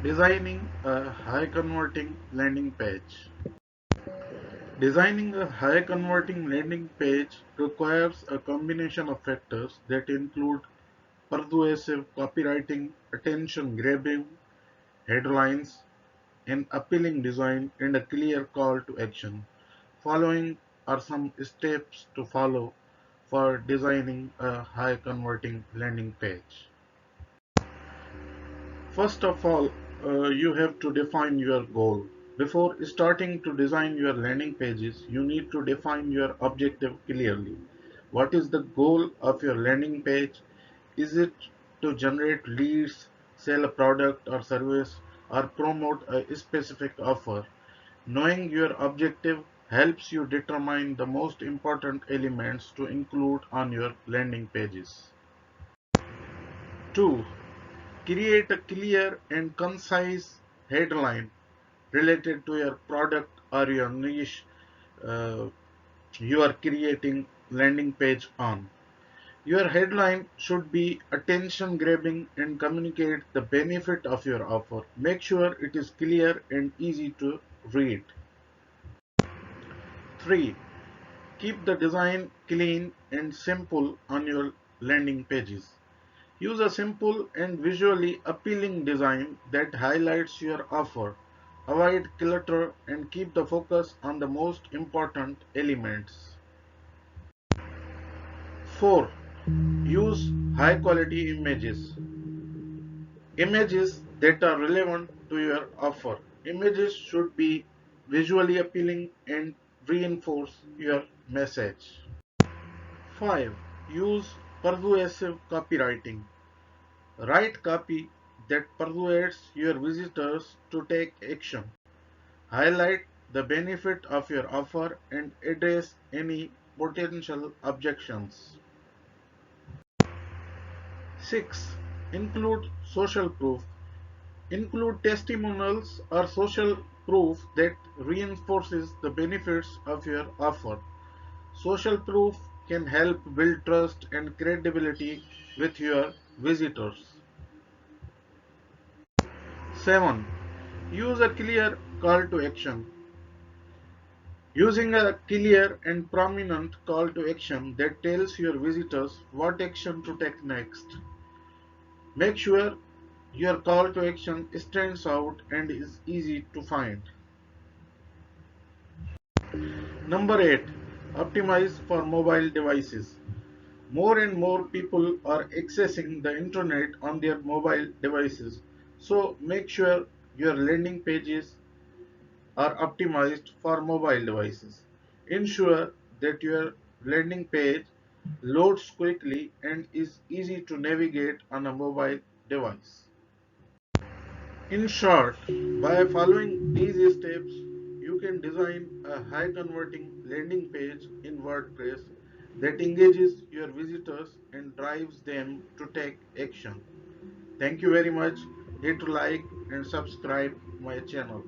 Designing a high converting landing page. Designing a high converting landing page requires a combination of factors that include persuasive copywriting, attention grabbing headlines, an appealing design, and a clear call to action. Following are some steps to follow for designing a high converting landing page. First of all, you have to define your goal. Before starting to design your landing pages, you need to define your objective clearly. What is the goal of your landing page? Is it to generate leads, sell a product or service, or promote a specific offer? Knowing your objective helps you determine the most important elements to include on your landing pages. 2. Create a clear and concise headline related to your product or your niche uh, you are creating landing page on. Your headline should be attention grabbing and communicate the benefit of your offer. Make sure it is clear and easy to read. 3. Keep the design clean and simple on your landing pages. Use a simple and visually appealing design that highlights your offer. Avoid clutter and keep the focus on the most important elements. 4. Use high quality images. Images that are relevant to your offer. Images should be visually appealing and reinforce your message. 5. Use persuasive copywriting. Write copy that persuades your visitors to take action. Highlight the benefit of your offer and address any potential objections. 6. Include social proof. Include testimonials or social proof that reinforces the benefits of your offer. Social proof can help build trust and credibility with your visitors. 7. Use a clear call to action. Using a clear and prominent call to action that tells your visitors what action to take next. Make sure your call to action stands out and is easy to find. Number 8. Optimize for mobile devices. More and more people are accessing the internet on their mobile devices. So make sure your landing pages are optimized for mobile devices. Ensure that your landing page loads quickly and is easy to navigate on a mobile device. In short, by following these steps, you can design a high converting landing page in WordPress that engages your visitors and drives them to take action. Thank you very much. Hit like and subscribe my channel.